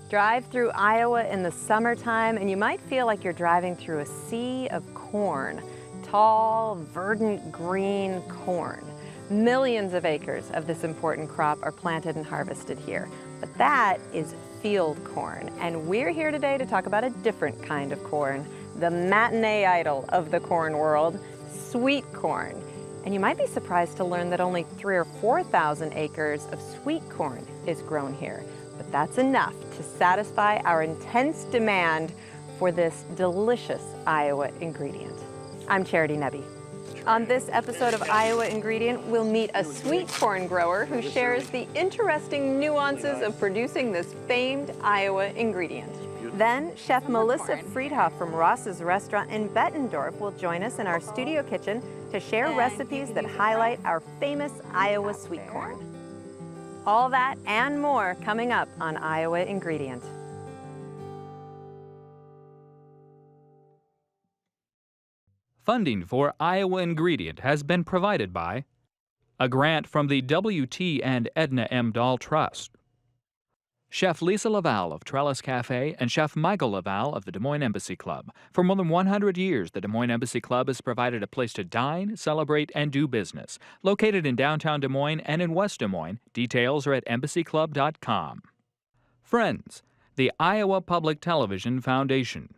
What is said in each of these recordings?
Drive through Iowa in the summertime and you might feel like you're driving through a sea of corn. Tall, verdant green corn. Millions of acres of this important crop are planted and harvested here. But that is field corn, and we're here today to talk about a different kind of corn, the matinee idol of the corn world, sweet corn. And you might be surprised to learn that only 3,000 or 4,000 acres of sweet corn is grown here. But that's enough to satisfy our intense demand for this delicious Iowa ingredient. I'm Charity Nebbe. On this episode of Iowa Ingredient, we'll meet a sweet corn grower who shares the interesting nuances of producing this famed Iowa ingredient. Then, Chef Melissa Friedhof from Ross's restaurant in Bettendorf will join us in our studio kitchen to share recipes that highlight our famous Iowa sweet corn. All that and more coming up on Iowa Ingredient. Funding for Iowa Ingredient has been provided by a grant from the W.T. and Edna M. Dahl Trust, Chef Lisa Laval of Trellis Cafe and Chef Michael Laval of the Des Moines Embassy Club. For more than 100 years, the Des Moines Embassy Club has provided a place to dine, celebrate, and do business. Located in downtown Des Moines and in West Des Moines, details are at embassyclub.com. Friends, the Iowa Public Television Foundation.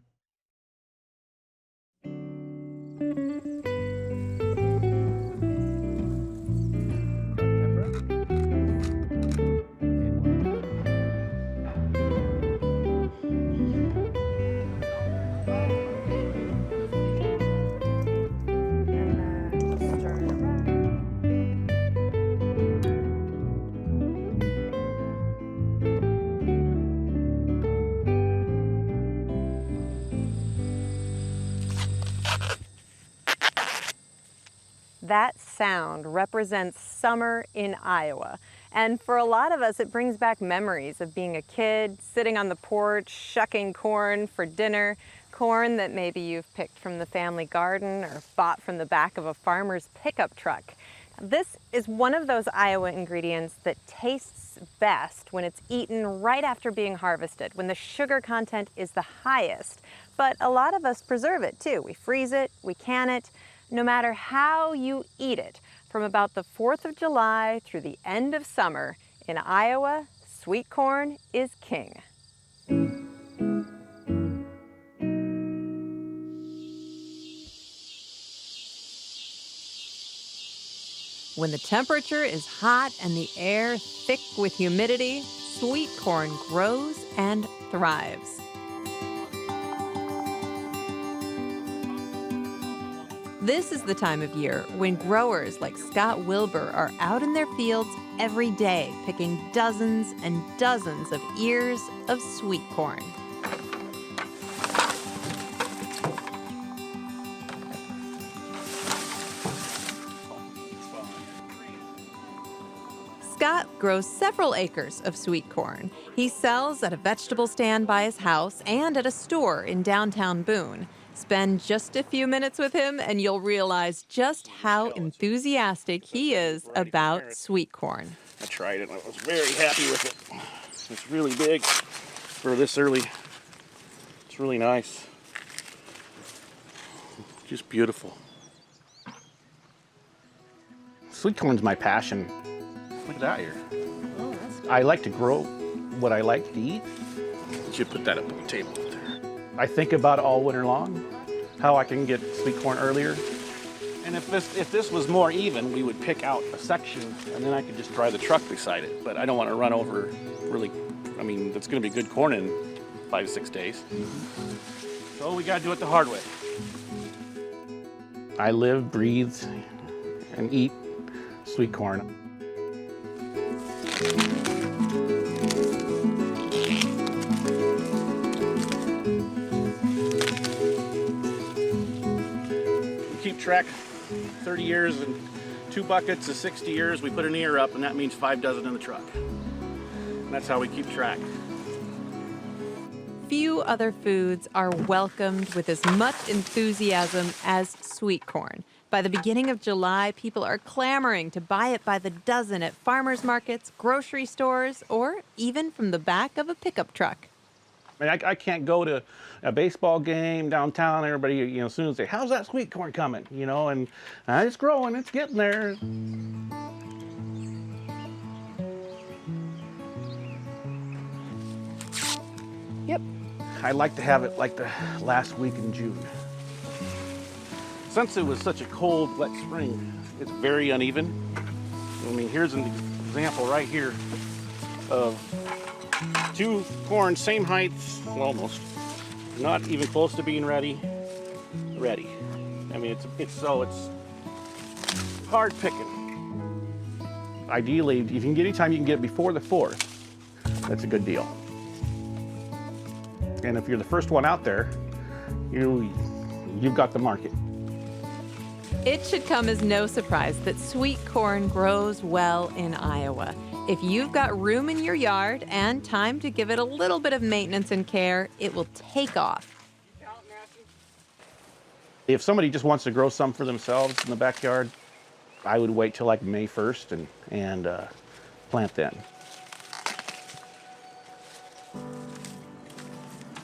That sound represents summer in Iowa. And for a lot of us, it brings back memories of being a kid, sitting on the porch, shucking corn for dinner, corn that maybe you've picked from the family garden or bought from the back of a farmer's pickup truck. This is one of those Iowa ingredients that tastes best when it's eaten right after being harvested, when the sugar content is the highest. But a lot of us preserve it too. We freeze it, we can it. No matter how you eat it, from about the 4th of July through the end of summer, in Iowa, sweet corn is king. When the temperature is hot and the air thick with humidity, sweet corn grows and thrives. This is the time of year when growers like Scott Wilbur are out in their fields every day picking dozens and dozens of ears of sweet corn. Scott grows several acres of sweet corn. He sells at a vegetable stand by his house and at a store in downtown Boone. Spend just a few minutes with him and you'll realize just how enthusiastic he is about sweet corn. I tried it and I was very happy with it. It's really big for this early. It's really nice. Just beautiful. Sweet corn's my passion. Look at that here. Oh, that's I like to grow what I like to eat. You should put that up on the table up there. I think about it all winter long, how I can get sweet corn earlier. And if this was more even, we would pick out a section and then I could just drive the truck beside it. But I don't want to run over really, I mean, it's going to be good corn in 5 to 6 days. So we got to do it the hard way. I live, breathe, and eat sweet corn. Keep track, 30 years and 2 buckets is 60 years. We put an ear up and that means 5 dozen in the truck. And that's how we keep track. Few other foods are welcomed with as much enthusiasm as sweet corn. By the beginning of July, people are clamoring to buy it by the dozen at farmers markets, grocery stores, or even from the back of a pickup truck. I mean, I can't go to a baseball game downtown. Everybody, you know, as soon as they, how's that sweet corn coming? You know, and it's growing, it's getting there. Yep. I like to have it like the last week in June. Since it was such a cold, wet spring, it's very uneven. I mean, here's an example right here of 2 corn, same height, well, almost, not even close to being ready. I mean, it's hard picking. Ideally, if you can get anytime you can get it before the 4th, that's a good deal. And if you're the first one out there, you've got the market. It should come as no surprise that sweet corn grows well in Iowa. If you've got room in your yard and time to give it a little bit of maintenance and care, it will take off. If somebody just wants to grow some for themselves in the backyard, I would wait till like May 1st and plant then.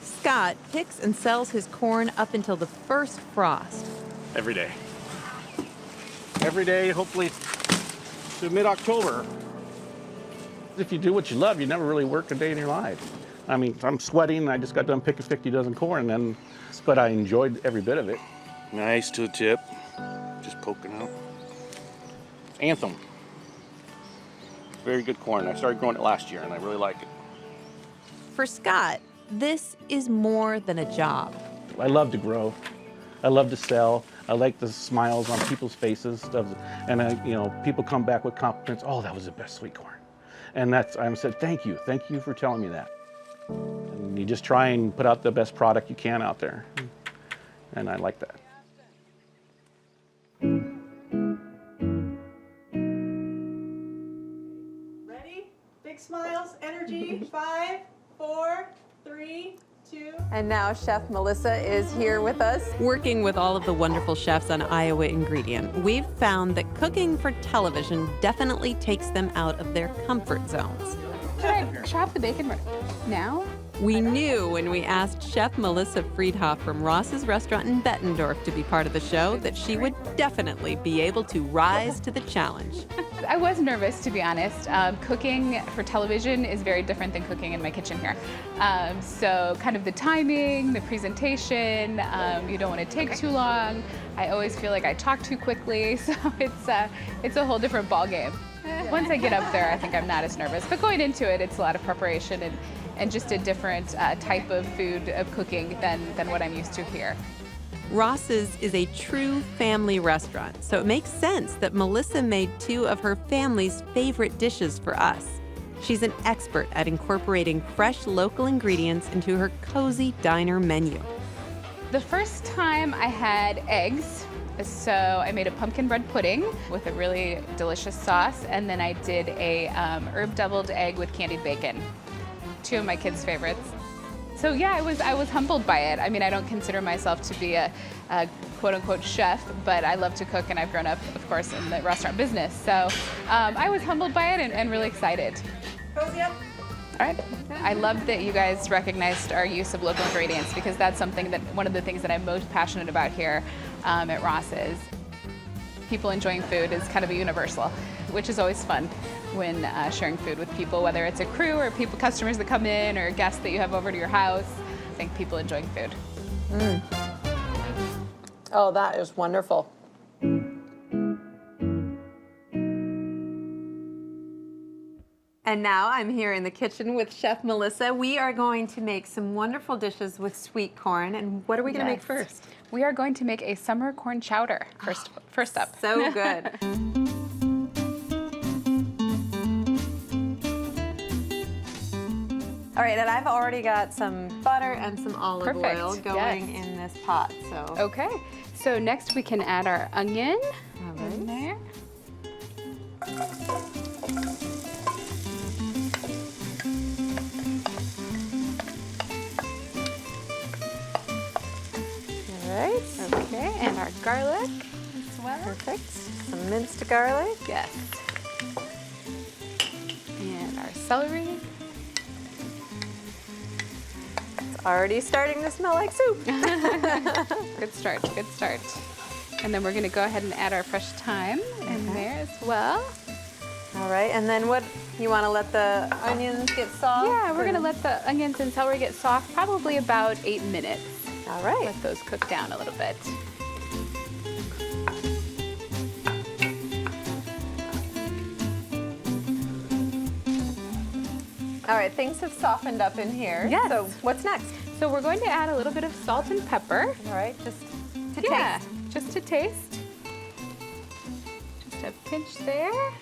Scott picks and sells his corn up until the first frost. Every day. Every day, hopefully to mid-October. If you do what you love, you never really work a day in your life. I mean, I'm sweating, I just got done picking 50 dozen corn, but I enjoyed every bit of it. Nice to the tip, just poking out. Anthem. Very good corn. I started growing it last year and I really like it. For Scott, this is more than a job. I love to grow. I love to sell. I like the smiles on people's faces. And people come back with compliments. Oh, that was the best sweet corn. And I said, thank you for telling me that. And you just try and put out the best product you can out there. And I like that. Ready? Big smiles, energy. 5, 4, 3, 2. And now Chef Melissa is here with us. Working with all of the wonderful chefs on Iowa Ingredient, we've found that cooking for television definitely takes them out of their comfort zones. Should I chop the bacon now? We knew when we asked Chef Melissa Friedhof from Ross's restaurant in Bettendorf to be part of the show that she would definitely be able to rise to the challenge. I was nervous, to be honest. Cooking for television is very different than cooking in my kitchen here. So kind of the timing, the presentation, you don't want to take too long. I always feel like I talk too quickly, so it's a whole different ballgame. Once I get up there, I think I'm not as nervous. But going into it, it's a lot of preparation and just a different type of food of cooking than what I'm used to here. Ross's is a true family restaurant, so it makes sense that Melissa made 2 of her family's favorite dishes for us. She's an expert at incorporating fresh local ingredients into her cozy diner menu. The first time I had eggs, so I made a pumpkin bread pudding with a really delicious sauce, and then I did a herb deviled egg with candied bacon. 2 of my kids' favorites. So yeah, I was humbled by it. I mean, I don't consider myself to be a quote-unquote chef, but I love to cook, and I've grown up, of course, in the restaurant business. So I was humbled by it and really excited. Cozy up. All right. I love that you guys recognized our use of local ingredients, because that's one of the things that I'm most passionate about here at Ross's. People enjoying food is kind of a universal, which is always fun when sharing food with people, whether it's a crew or customers that come in or guests that you have over to your house. I think people enjoying food. Oh, that is wonderful. And now I'm here in the kitchen with Chef Melissa. We are going to make some wonderful dishes with sweet corn. And what are we going to make first? We are going to make a summer corn chowder first up. So good. All right, and I've already got some butter and some olive oil going in this pot. So okay, so next we can add our onion in there. All right. Okay, and our garlic as well. Perfect. Some minced garlic. Yes. And our celery. Already starting to smell like soup. Good start, good start. And then we're gonna go ahead and add our fresh thyme in there as well. All right, and then what, you wanna let the onions get soft? Yeah, we're gonna let the onions and celery get soft, probably about 8 minutes. All right. Let those cook down a little bit. All right, things have softened up in here. Yes. So what's next? So we're going to add a little bit of salt and pepper. All right, just to Yeah, taste. just to taste. Just a pinch there.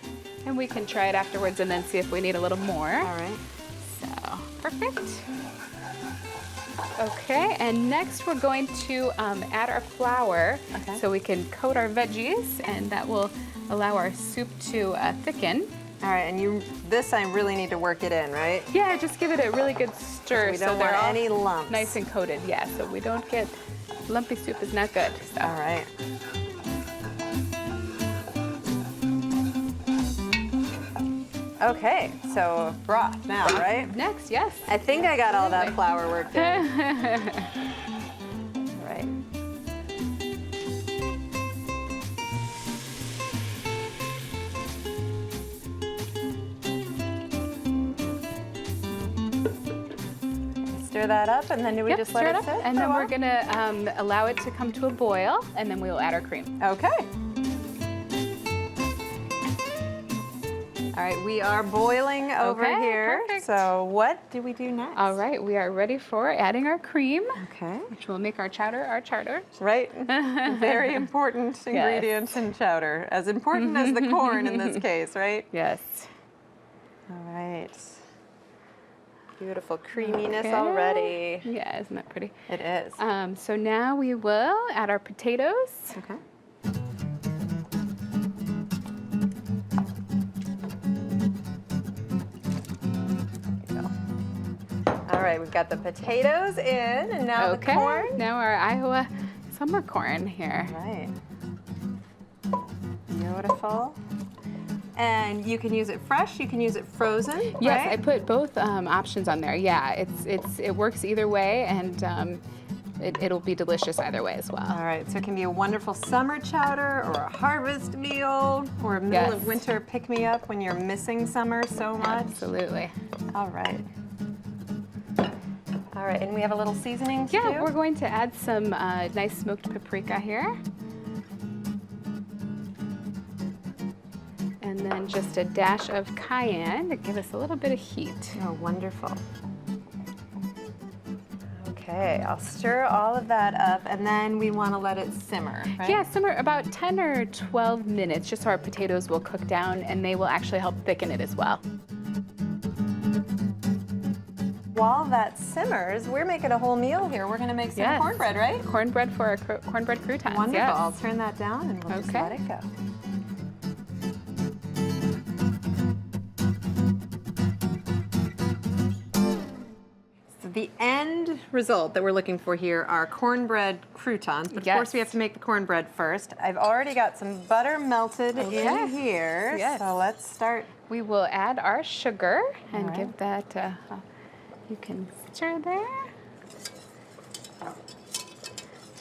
And we can try it afterwards and then see if we need a little more. All right. So, perfect. Okay, and next we're going to add our flour so we can coat our veggies, and that will allow our soup to thicken. All right, and this I really need to work it in, right? Yeah, just give it a really good stir We so don't they're want all any lumps. nice and coated. Yeah, so we don't get lumpy soup is not good. So. All right. Okay, so broth now, right? Next, yes. I think I got all that Absolutely. flour worked in. All right. Stir that up, and then do we Yep, just stir let it it up, sit? and for a then we're while? gonna allow it to come to a boil, and then we will add our cream. Okay. All right, we are boiling over Okay, here. perfect. So what do we do next? All right, we are ready for adding our cream, Okay. which will make our chowder our chowder. Right. Very important ingredients in chowder. As important as the corn in this case, right? Yes. All right. Beautiful creaminess Okay. already. Yeah, isn't that pretty? It is. So now we will add our potatoes. Okay. All right, we've got the potatoes in, and now the corn. Now our Iowa summer corn here. All right. Beautiful. And you can use it fresh, you can use it frozen, Yes, right? I put both options on there. Yeah, it works either way, and it'll be delicious either way as well. All right, so it can be a wonderful summer chowder or a harvest meal or a middle of Yes. winter pick-me-up when you're missing summer so much. Absolutely. All right. All right, and we have a little seasoning to Yeah, do? we're going to add some nice smoked paprika here. And then just a dash of cayenne to give us a little bit of heat. Oh, wonderful. Okay, I'll stir all of that up, and then we want to let it simmer, right? Yeah, simmer about 10 or 12 minutes, just so our potatoes will cook down, and they will actually help thicken it as well. While that simmers, we're making a whole meal here. We're going to make some Yes. cornbread, right? Cornbread for our cornbread croutons. Wonderful. Yes. I'll turn that down, and we'll just Okay. let it go. The end result that we're looking for here are cornbread croutons, but of Yes. course we have to make the cornbread first. I've already got some butter melted Okay. in here, Yes. so let's start. We will add our sugar and right. give that, you can stir there.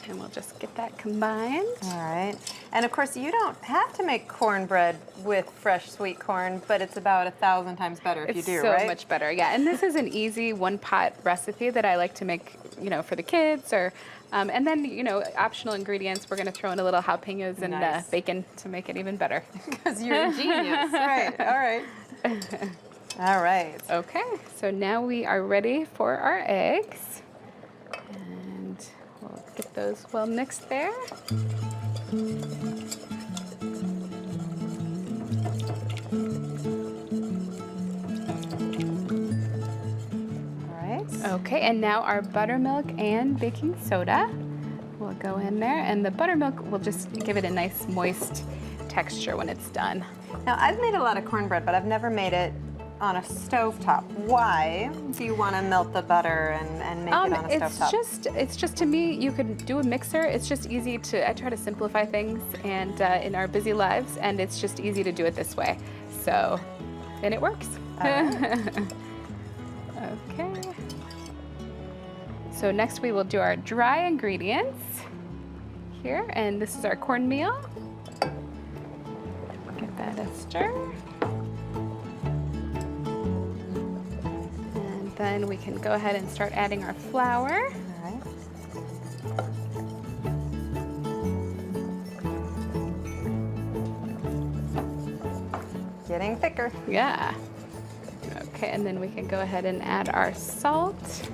And we'll just get that combined. All right, and of course you don't have to make cornbread with fresh sweet corn, but it's about 1,000 times better if It's you do, so right? much better, yeah. And this is an easy one-pot recipe that I like to make, for the kids, or and then optional ingredients. We're going to throw in a little jalapenos and Nice. bacon to make it even better. Because you're a genius, right? All right. All right. Okay, so now we are ready for our eggs, and we'll get those well mixed there. All right. Okay, and now our buttermilk and baking soda will go in there, and the buttermilk will just give it a nice moist texture when it's done. Now, I've made a lot of cornbread, but I've never made it on a stovetop. Why do you want to melt the butter and make it on a stovetop? It's just to me, you could do a mixer. It's just easy to, I try to simplify things and in our busy lives, and it's just easy to do it this way. So, and it works. All right. Okay. So next we will do our dry ingredients here, and this is our cornmeal. Give that a stir. And then we can go ahead and start adding our flour. All right. Getting thicker. Yeah. Okay, and then we can go ahead and add our salt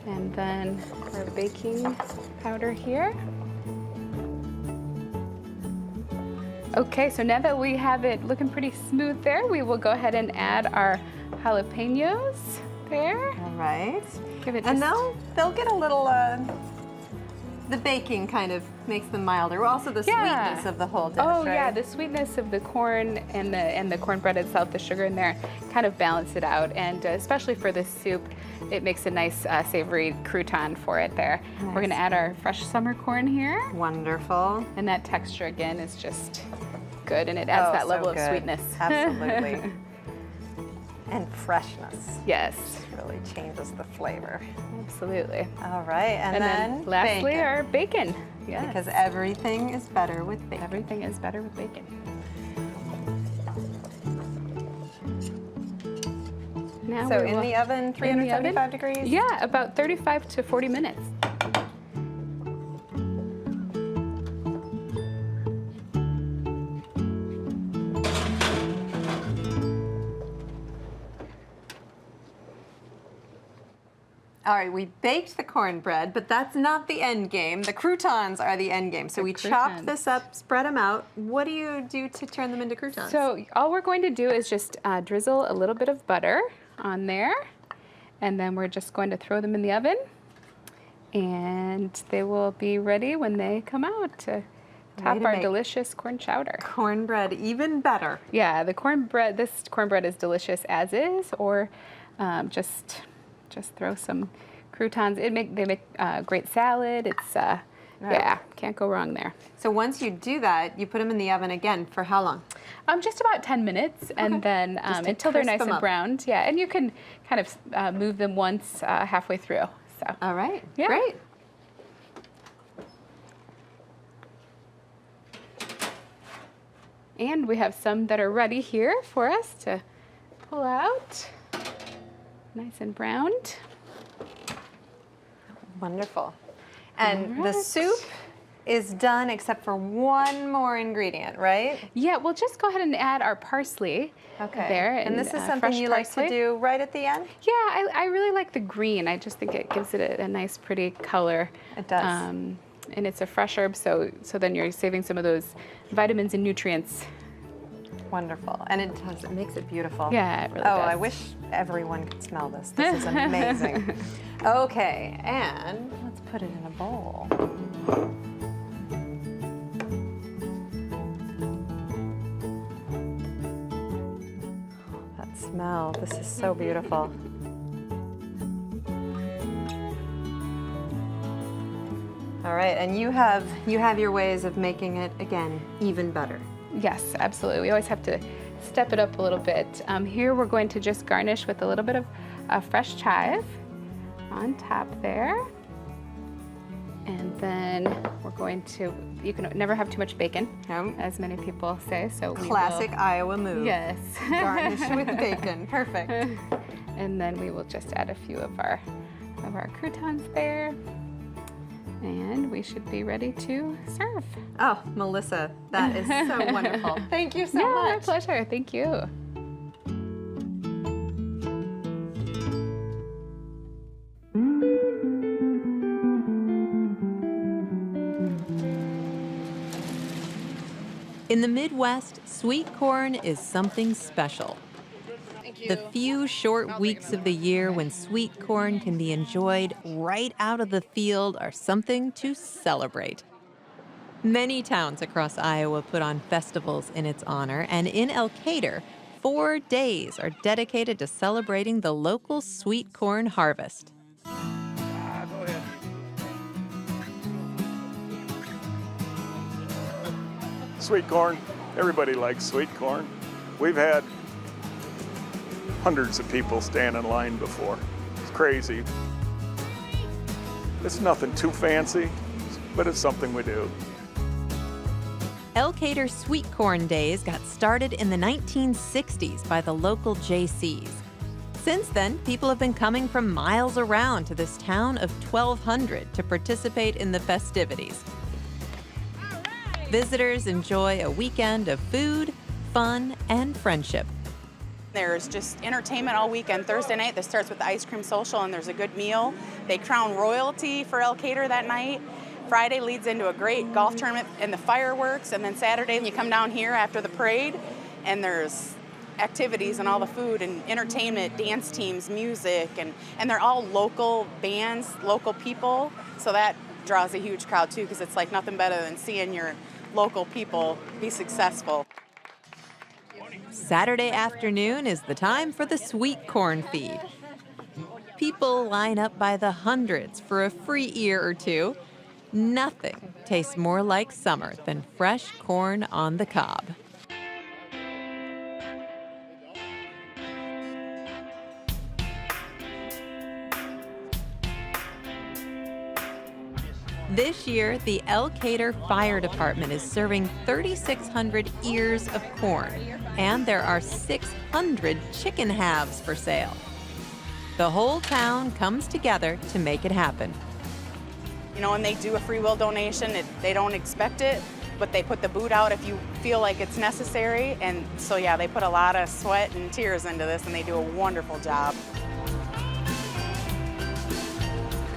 and then our baking powder here. Okay, so now that we have it looking pretty smooth there, we will go ahead and add our jalapenos there. All right. Give it And just- they'll get a little, the baking kind of makes them milder. Also the Yeah. sweetness of the whole dish, Oh right? yeah, the sweetness of the corn and the cornbread itself, the sugar in there, kind of balance it out. And especially for this soup, it makes a nice savory crouton for it there. We're gonna add our fresh summer corn here, Wonderful. and that texture again is just good, and it adds that so level of good. sweetness. Absolutely. And freshness. Yes, Really changes the flavor. absolutely. All right, and then lastly, bacon. our bacon. Yes. Because everything is better with bacon. Everything is better with bacon. Now So we in will- the oven, in the 375 oven? degrees? Yeah, about 35 to 40 minutes. All right, we baked the cornbread, but that's not the end game. The croutons are the end game. So The we chopped croutons. this up, spread them out. What do you do to turn them into croutons? So all we're going to do is just drizzle a little bit of butter on there, and then we're just going to throw them in the oven, and they will be ready when they come out to top to our make delicious corn chowder. cornbread even better. Yeah, the cornbread, this cornbread is delicious as is, or just throw some croutons. They make great salad. It's yeah, can't go wrong there. So once you do that, you put them in the oven again for how long? Just about 10 minutes, and then Just to until they're crisp nice them and up. browned. Yeah, and you can kind of move them once halfway through. So All right, Yeah. great. and we have some that are ready here for us to pull out, nice and browned. Wonderful. And the Alright. soup is done except for one more ingredient, right? Yeah, we'll just go ahead and add our parsley there. And this is something fresh you like to parsley. do right at the end? Yeah, I really like the green. I just think it gives it a nice, pretty color. It does. And it's a fresh herb, so then you're saving some of those vitamins and nutrients. Wonderful. And it does, it makes it beautiful. Yeah, it really Oh, does. I wish everyone could smell this. This is amazing. Okay, and let's put it in a bowl. That smell, this is so beautiful. All right, and you have your ways of making it, again, even better. Yes, absolutely. We always have to step it up a little bit. Here we're going to just garnish with a little bit of fresh chive on top there. And then we're going to, you can never have too much bacon, Yep. as many people say, so we Classic will, Iowa move. yes. Garnish with bacon, perfect. And then we will just add a few of our croutons there. And we should be ready to serve. Oh, Melissa, that is so wonderful. Thank you so Yeah, my much. pleasure. Thank you. In the Midwest, sweet corn is something special. The few short weeks of the year when sweet corn can be enjoyed right out of the field are something to celebrate. Many towns across Iowa put on festivals in its honor, and in Elkader, 4 days are dedicated to celebrating the local sweet corn harvest. Sweet corn, everybody likes sweet corn. We've had hundreds of people stand in line before. It's crazy. It's nothing too fancy, but it's something we do. Elkader Sweet Corn Days got started in the 1960s by the local J.C.'s. Since then, people have been coming from miles around to this town of 1,200 to participate in the festivities. Visitors enjoy a weekend of food, fun, and friendship. There's just entertainment all weekend. Thursday night, that starts with the ice cream social, and there's a good meal. They crown royalty for Elkader that night. Friday leads into a great golf tournament and the fireworks, and then Saturday you come down here after the parade, and there's activities and all the food and entertainment, dance teams, music, and they're all local bands, local people, so that draws a huge crowd too, because it's like nothing better than seeing your local people be successful. Saturday afternoon is the time for the sweet corn feed. People line up by the hundreds for a free ear or two. Nothing tastes more like summer than fresh corn on the cob. This year, the Elkader Fire Department is serving 3,600 ears of corn, and there are 600 chicken halves for sale. The whole town comes together to make it happen. You know, when they do a free will donation, they don't expect it, but they put the boot out if you feel like it's necessary. And so, yeah, they put a lot of sweat and tears into this, and they do a wonderful job.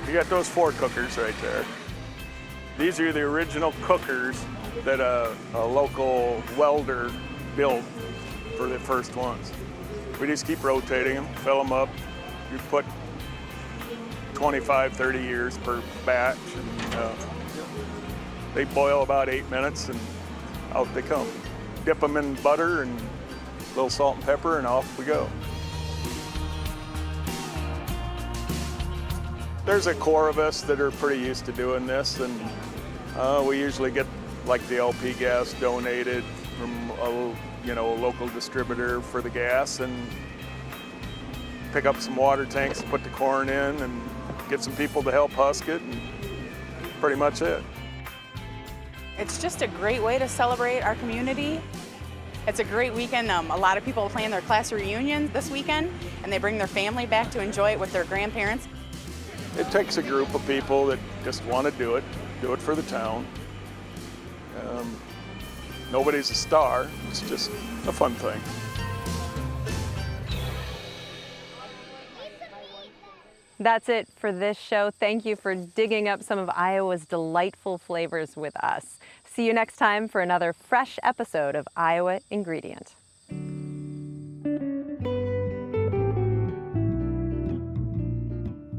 You got those 4 cookers right there. These are the original cookers that a local welder built for the first ones. We just keep rotating them, fill them up. You put 25, 30 years per batch. And, they boil about 8 minutes and out they come. Dip them in butter and a little salt and pepper and off we go. There's a core of us that are pretty used to doing this, and we usually get like the LP gas donated from a local distributor for the gas, and pick up some water tanks to put the corn in and get some people to help husk it, and pretty much it. It's just a great way to celebrate our community. It's a great weekend. A lot of people plan their class reunions this weekend, and they bring their family back to enjoy it with their grandparents. It takes a group of people that just want to do it for the town. Nobody's a star, it's just a fun thing. That's it for this show. Thank you for digging up some of Iowa's delightful flavors with us. See you next time for another fresh episode of Iowa Ingredient.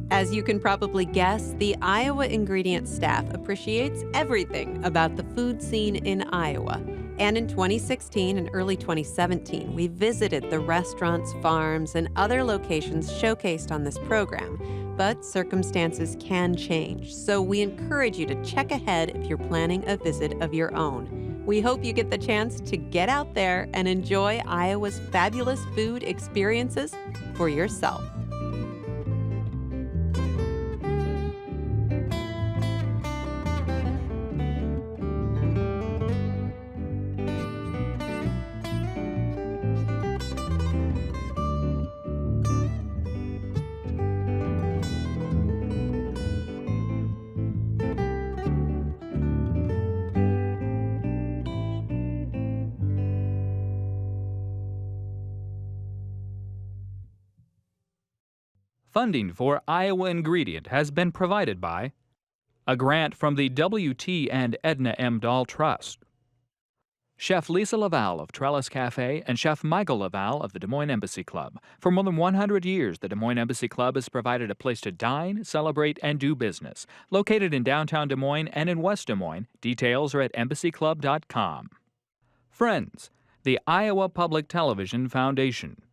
As you can probably guess, the Iowa Ingredient staff appreciates everything about the food scene in Iowa. And in 2016 and early 2017, we visited the restaurants, farms, and other locations showcased on this program. But circumstances can change, so we encourage you to check ahead if you're planning a visit of your own. We hope you get the chance to get out there and enjoy Iowa's fabulous food experiences for yourself. Funding for Iowa Ingredient has been provided by a grant from the W.T. and Edna M. Dahl Trust, Chef Lisa Laval of Trellis Cafe, and Chef Michael Laval of the Des Moines Embassy Club. For more than 100 years, the Des Moines Embassy Club has provided a place to dine, celebrate, and do business. Located in downtown Des Moines and in West Des Moines, details are at embassyclub.com. Friends, the Iowa Public Television Foundation.